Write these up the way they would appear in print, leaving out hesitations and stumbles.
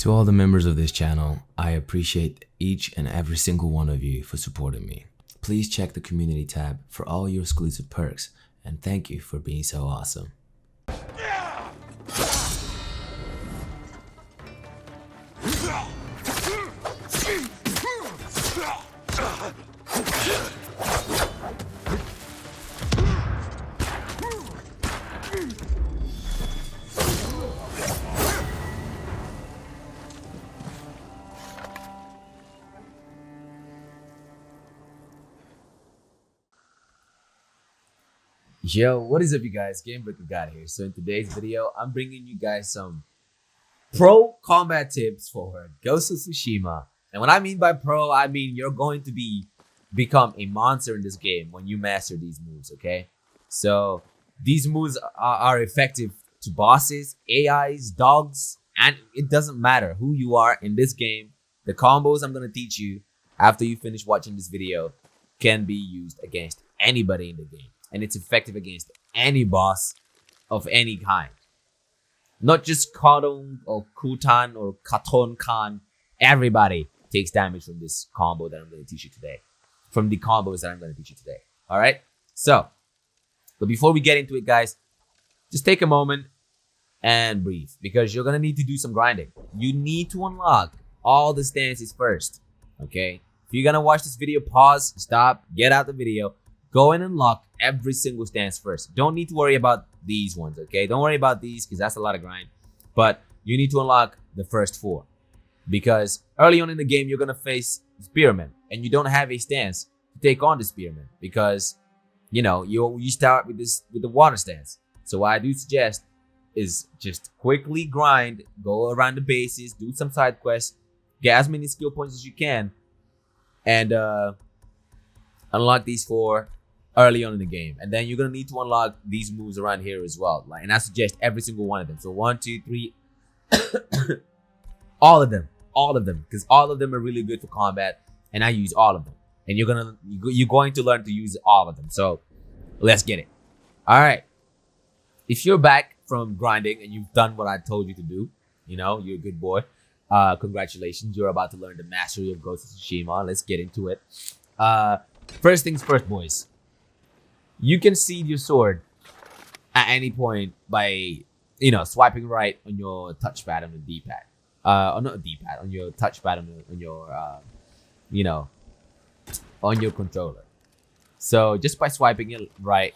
To all the members of this channel, I appreciate each and every single one of you for supporting me. Please check the community tab for all your exclusive perks, and thank you for being so awesome. Yo, what is up you guys? Gamebreaker God here. So in today's video, I'm bringing you guys some pro combat tips for Ghost of Tsushima. And what I mean by pro, I mean you're going to become a monster in this game when you master these moves, okay? So these moves are effective to bosses, AIs, dogs, and it doesn't matter who you are in this game. The combos I'm going to teach you after you finish watching this video can be used against anybody in the game. And it's effective against any boss of any kind. Not just Kadon or Kutan or Katon Khan. Everybody takes damage from this combo that I'm going to teach you today. From the combos that I'm going to teach you today. Alright? So, but before we get into it, guys, just take a moment and breathe. Because you're going to need to do some grinding. You need to unlock all the stances first. Okay? If you're going to watch this video, pause, stop, get out the video. Go and unlock every single stance first. Don't need to worry about these ones, okay? Don't worry about these because that's a lot of grind. But you need to unlock the first 4. Because early on in the game, you're going to face Spearmen. And you don't have a stance to take on the Spearmen. Because, you know, you start with the water stance. So what I do suggest is just quickly grind. Go around the bases. Do some side quests. Get as many skill points as you can. And unlock these 4 early on in the game, and then you're gonna need to unlock these moves around here as well. And I suggest every single one of them. So 1, 2, 3, all of them, because all of them are really good for combat, and I use all of them. And you're going to learn to use all of them. So let's get it. All right. If you're back from grinding and you've done what I told you to do, you know you're a good boy. Congratulations, you're about to learn the mastery of Ghost of Tsushima. Let's get into it. First things first, boys. You can seed your sword at any point by, swiping right on your touchpad on the D-pad. Or not D-pad, on your touchpad on your, on your controller. So just by swiping it right,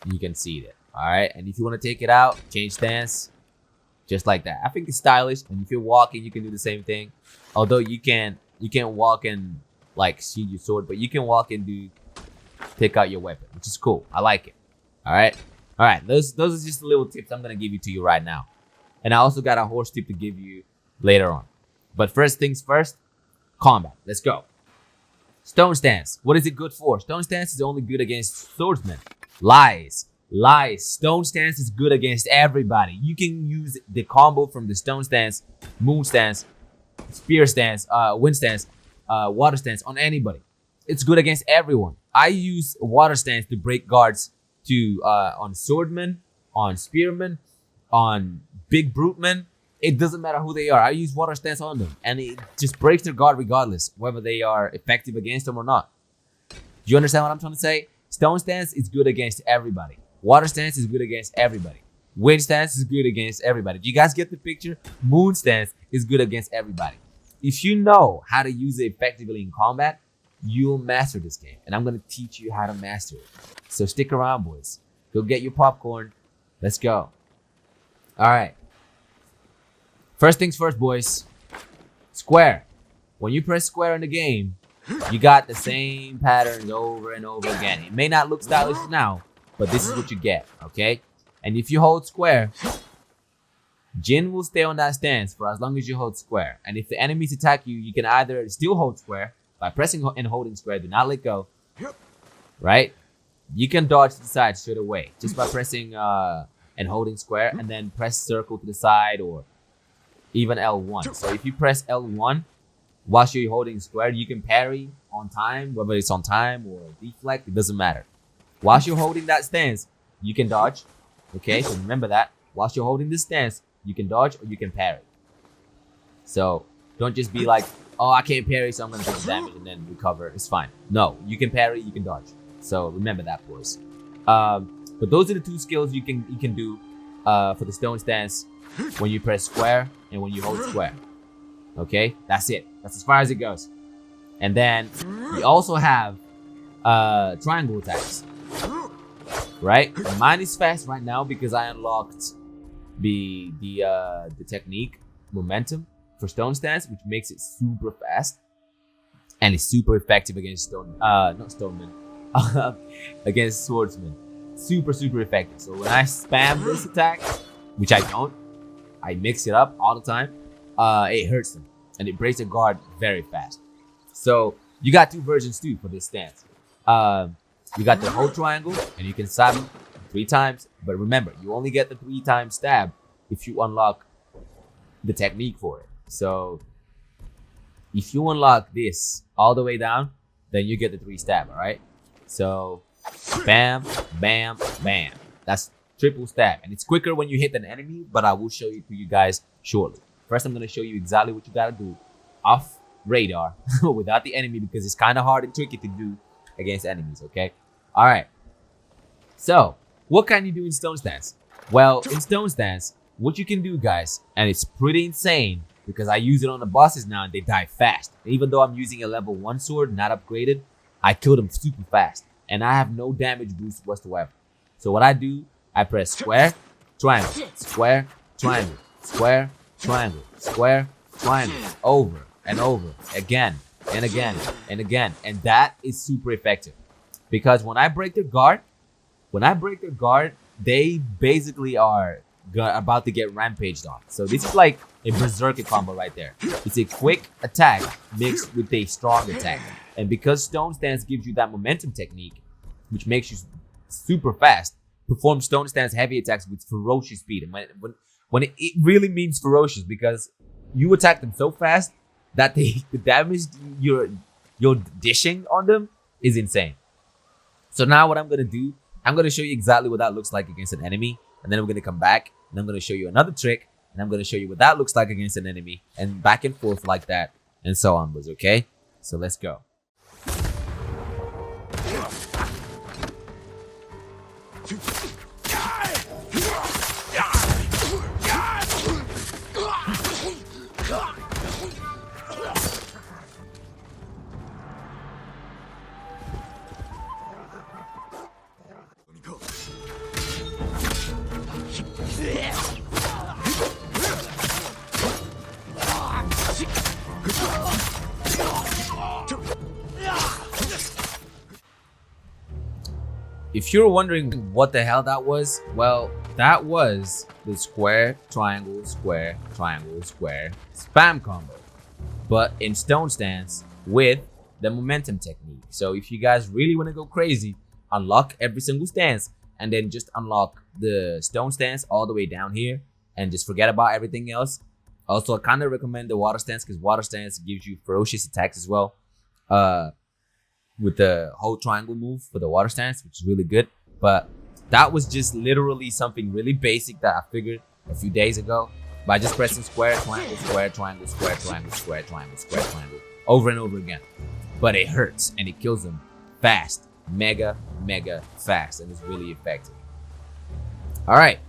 you can seed it. All right. And if you want to take it out, change stance, just like that. I think it's stylish. And if you're walking, you can do the same thing. Although you can't walk and like seed your sword, but you can walk and take out your weapon, which is cool. I like it. All right. Those are just the little tips I'm gonna give you right now, and I also got a horse tip to give you later on. But first things first, combat. Let's go. Stone stance. What is it good for? Stone stance is only good against swordsmen. Lies. Stone stance is good against everybody. You can use the combo from the stone stance, moon stance, spear stance, wind stance, water stance on anybody. It's good against everyone. I use water stance to break guards on swordmen, on spearmen, on big brutemen. It doesn't matter who they are. I use water stance on them, and it just breaks their guard regardless whether they are effective against them or not. Do you understand what I'm trying to say? Stone stance is good against everybody. Water stance is good against everybody. Wind stance is good against everybody. Do you guys get the picture? Moon stance is good against everybody. If you know how to use it effectively in combat, you'll master this game, and I'm going to teach you how to master it. So stick around, boys. Go get your popcorn. Let's go. All right. First things first, boys. Square. When you press square in the game, you got the same patterns over and over again. It may not look stylish now, but this is what you get, okay? And if you hold square, Jin will stay on that stance for as long as you hold square. And if the enemies attack you, you can either still hold square by pressing and holding square, do not let go, right? You can dodge to the side straight away just by pressing and holding square, and then press circle to the side or even L1. So if you press L1 whilst you're holding square, you can parry on time, whether it's on time or deflect, it doesn't matter. Whilst you're holding that stance, you can dodge, okay? So remember that. Whilst you're holding this stance, you can dodge or you can parry. So don't just be like, oh, I can't parry, so I'm gonna take the damage and then recover. It's fine. No, you can parry, you can dodge. So remember that, boys. But those are the 2 skills you can do for the stone stance when you press square and when you hold square. Okay, that's it. That's as far as it goes. And then we also have triangle attacks. Right? Mine is fast right now because I unlocked the technique momentum for stone stance, which makes it super fast and it's super effective against not stonemen, against swordsmen. Super effective. So when I spam this attack, which I don't, I mix it up all the time, it hurts them and it breaks the guard very fast. So you got 2 versions too for this stance. You got the whole triangle and you can stab him 3 times, but remember, you only get the 3 times stab if you unlock the technique for it. So if you unlock this all the way down, then you get the 3 stab, all right? So bam, bam, bam. That's triple stab, and it's quicker when you hit an enemy, but I will show you to you guys shortly. First, I'm going to show you exactly what you got to do off radar without the enemy, because it's kind of hard and tricky to do against enemies, okay? All right. So what can you do in stone stance? Well, in stone stance, what you can do, guys, and it's pretty insane because I use it on the bosses now and they die fast. Even though I'm using a level 1 sword, not upgraded, I kill them super fast and I have no damage boost whatsoever. So what I do, I press square, triangle, square, triangle, square, triangle, square, triangle, over and over, again and again and again. And that is super effective because when I break their guard, they basically are about to get rampaged on. So this is like a berserker combo right there. It's a quick attack mixed with a strong attack. And because stone stance gives you that momentum technique, which makes you super fast, perform stone stance heavy attacks with ferocious speed. And when it really means ferocious, because you attack them so fast that the damage you're dishing on them is insane. So now what I'm gonna do, I'm gonna show you exactly what that looks like against an enemy, and then I'm gonna come back and I'm gonna show you another trick, and I'm gonna show you what that looks like against an enemy, and back and forth like that, and so on, boys. Okay, so let's go. If you're wondering what the hell that was, well, that was the square, triangle, square, triangle, square spam combo, but in stone stance with the momentum technique. So if you guys really want to go crazy, unlock every single stance and then just unlock the stone stance all the way down here and just forget about everything else. Also, I kind of recommend the water stance because water stance gives you ferocious attacks as well. With the whole triangle move for the water stance, which is really good. But that was just literally something really basic that I figured a few days ago by just pressing square, triangle, square, triangle, square, triangle, square, triangle, square, triangle over and over again. But it hurts and it kills them fast, mega fast, and it's really effective. All right,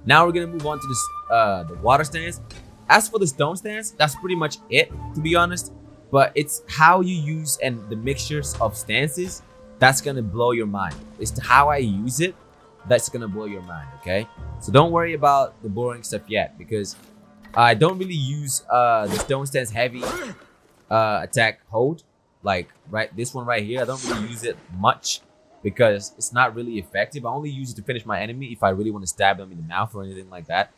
now we're gonna move on to this the water stance. As for the stone stance, that's pretty much it, to be honest. But it's how you use and the mixtures of stances that's gonna blow your mind. It's how I use it that's gonna blow your mind, okay? So don't worry about the boring stuff yet, because I don't really use the stone stance heavy attack hold, like this one right here. I don't really use it much because it's not really effective. I only use it to finish my enemy if I really want to stab them in the mouth or anything like that.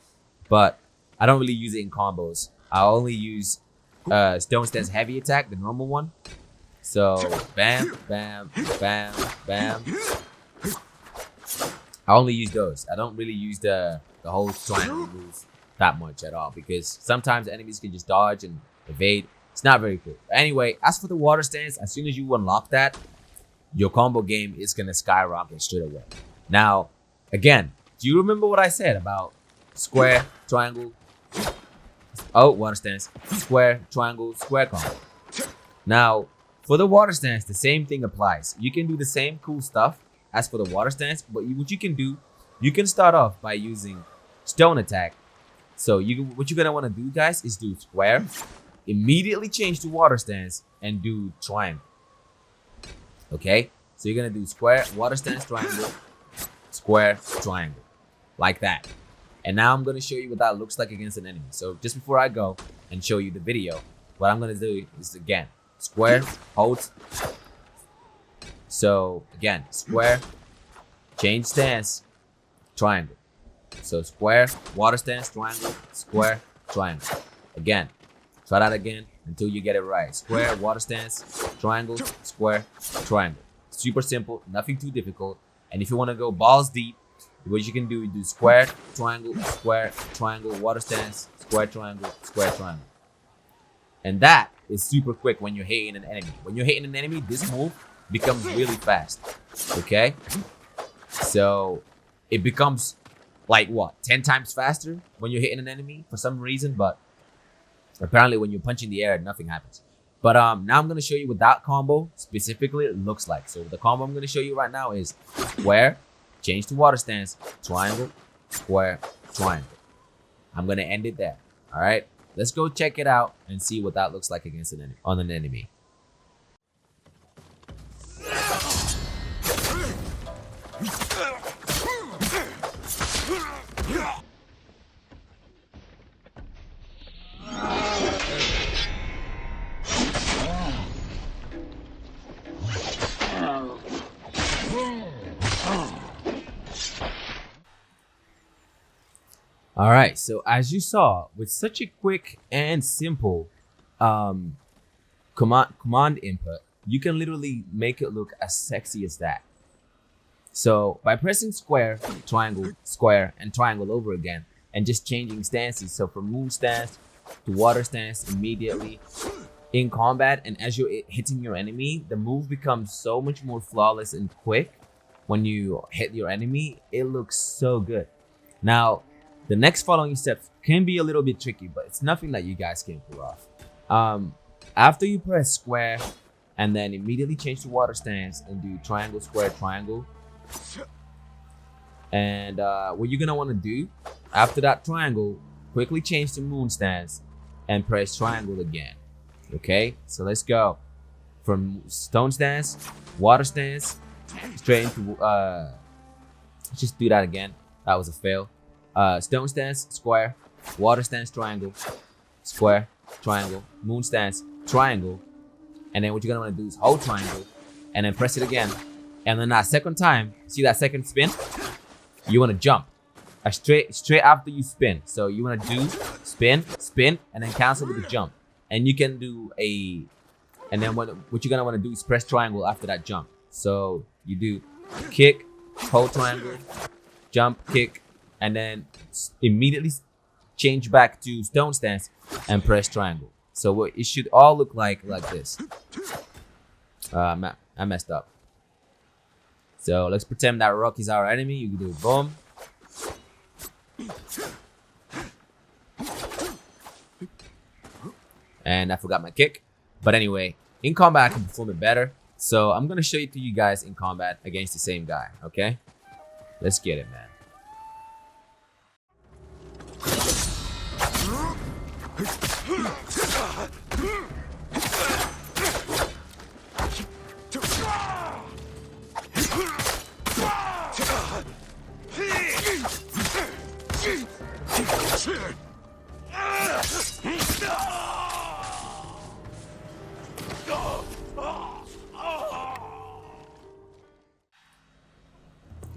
But I don't really use it in combos. I only use stone stance heavy attack, the normal one. So bam, bam, bam, bam. I only use those. I don't really use the whole triangle move that much at all, because sometimes enemies can just dodge and evade. It's not very cool. Anyway, as for the water stance, as soon as you unlock that, your combo game is gonna skyrocket straight away. Now, again, do you remember what I said about square, triangle, Oh, water stance, square, triangle, square combo. Now, for the water stance, the same thing applies. You can do the same cool stuff as for the water stance, but what you can do, you can start off by using stone attack. So what you're gonna want to do, guys, is do square, immediately change to water stance, and do triangle. Okay, so you're gonna do square, water stance, triangle, square, triangle, like that. And now I'm gonna show you what that looks like against an enemy. So just before I go and show you the video, what I'm gonna do is again square, hold. So again, square, change stance, triangle. So square, water stance, triangle, square, triangle. Again, try that again until you get it right. Square, water stance, triangle, square, triangle. Super simple, nothing too difficult. And if you want to go balls deep, what you can do is do square, triangle, water stance, square, triangle, square, triangle. And that is super quick when you're hitting an enemy. When you're hitting an enemy, this move becomes really fast. Okay? So it becomes like what, 10 times faster when you're hitting an enemy for some reason, but apparently when you're punching the air, nothing happens. But now I'm gonna show you what that combo specifically looks like. So the combo I'm gonna show you right now is square, change to water stance, triangle, square, triangle. I'm gonna end it there. All right, let's go check it out and see what that looks like against an enemy, on an enemy. All right, so as you saw, with such a quick and simple command input, you can literally make it look as sexy as that. So by pressing square, triangle, square, and triangle over again, and just changing stances, so from moon stance to water stance immediately in combat, and as you're hitting your enemy, the move becomes so much more flawless and quick. When you hit your enemy, it looks so good. Now, the next following steps can be a little bit tricky, but it's nothing that you guys can pull off. After you press square and then immediately change to water stance and do triangle, square, triangle. And what you're gonna want to do after that triangle, quickly change to moon stance and press triangle again. Okay, so let's go from stone stance, water stance, straight into just do that again. That was a fail. Stone stance, square, water stance, triangle, square, triangle, moon stance, triangle. And then what you're gonna wanna do is hold triangle and then press it again. And then that second time, see that second spin? You wanna jump. Straight after you spin. So you wanna do spin, spin, and then cancel with the jump. And you can do and then what you're gonna wanna do is press triangle after that jump. So you do kick, hold triangle, jump, kick, and then immediately change back to stone stance and press triangle. So what it should all look like this. I messed up. So let's pretend that rock is our enemy. You can do boom. And I forgot my kick. But anyway, in combat I can perform it better. So I'm gonna show it to you guys in combat against the same guy. Okay? Let's get it, man.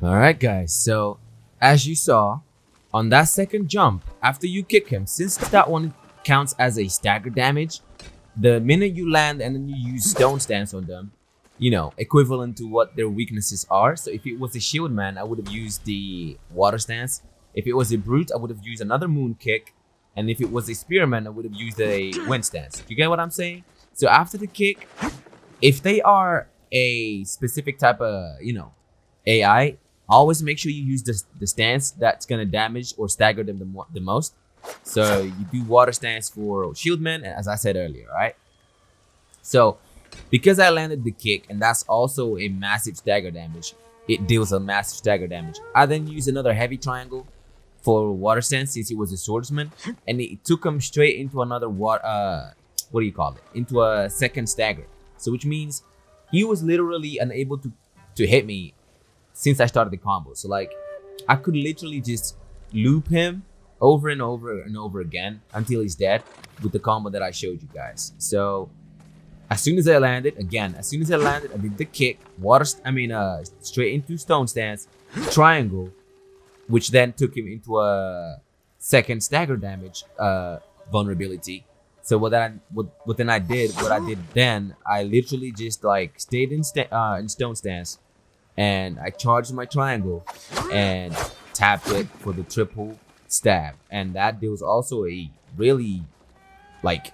Alright guys, so as you saw, on that second jump, after you kick him, since that one counts as a stagger damage, the minute you land and then you use stone stance on them, you know, equivalent to what their weaknesses are. So if it was a shield man, I would have used the water stance. If it was a brute, I would have used another moon kick. And if it was a spearman, I would have used a wind stance. You get what I'm saying? So after the kick, if they are a specific type of, you know, AI, always make sure you use the stance that's going to damage or stagger them the most. So you do water stance for shieldman, as I said earlier, right? So because I landed the kick, and that's also a massive stagger damage, it deals a massive stagger damage. I then use another heavy triangle for water stance since he was a swordsman, and it took him straight into another what do you call it? Into a second stagger. So which means he was literally unable to hit me since I started the combo. So like I could literally just loop him over and over and over again until he's dead with the combo that I showed you guys. So as soon as I landed, I did the kick, straight into stone stance, triangle, which then took him into a second stagger damage vulnerability. So what I did then, I literally just like stayed in stone stance, and I charged my triangle and tapped it for the triple stab, and that deals also a really like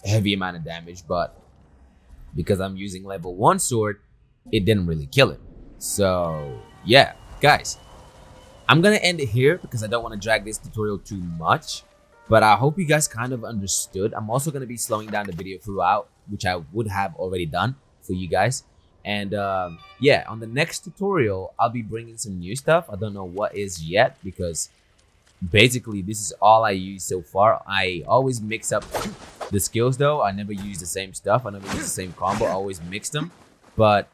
heavy amount of damage, but because I'm using level 1 sword, it didn't really kill him. So yeah, guys, I'm gonna end it here because I don't want to drag this tutorial too much, but I hope you guys kind of understood. I'm also gonna be slowing down the video throughout, which I would have already done for you guys. And yeah, on the next tutorial, I'll be bringing some new stuff. I don't know what is yet, because basically this is all I use so far. I always mix up the skills though. I never use the same stuff. I never use the same combo. I always mix them. But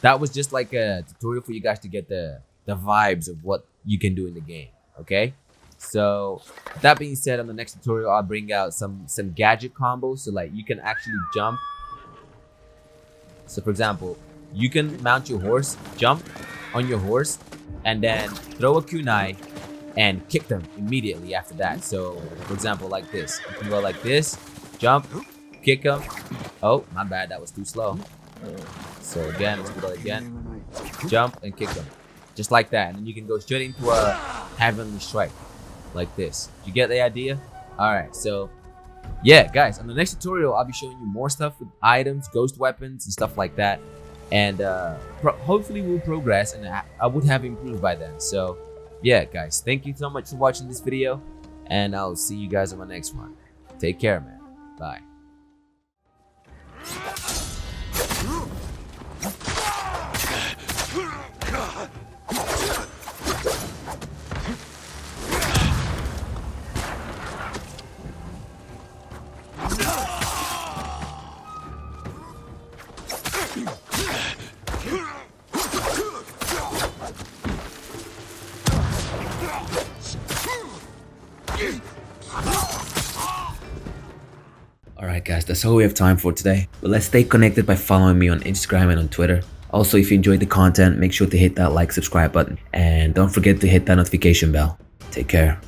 that was just like a tutorial for you guys to get the vibes of what you can do in the game. Okay, so that being said, on the next tutorial I'll bring out some gadget combos, so like you can actually jump. So for example, you can mount your horse, jump on your horse, and then throw a kunai and kick them immediately after that. So for example, like this, you can go like this, jump, kick them. Oh, my bad, that was too slow. So again, let's do that again, jump and kick them, just like that. And then you can go straight into a heavenly strike like this. You get the idea? All right, so yeah, guys, on the next tutorial I'll be showing you more stuff with items, ghost weapons, and stuff like that. And hopefully we'll progress, and I would have improved by then. So yeah, guys, thank you so much for watching this video, and I'll see you guys on my next one. Take care, man. Bye. Alright guys, that's all we have time for today. But let's stay connected by following me on Instagram and on Twitter. Also, if you enjoyed the content, make sure to hit that like, subscribe button. And don't forget to hit that notification bell. Take care.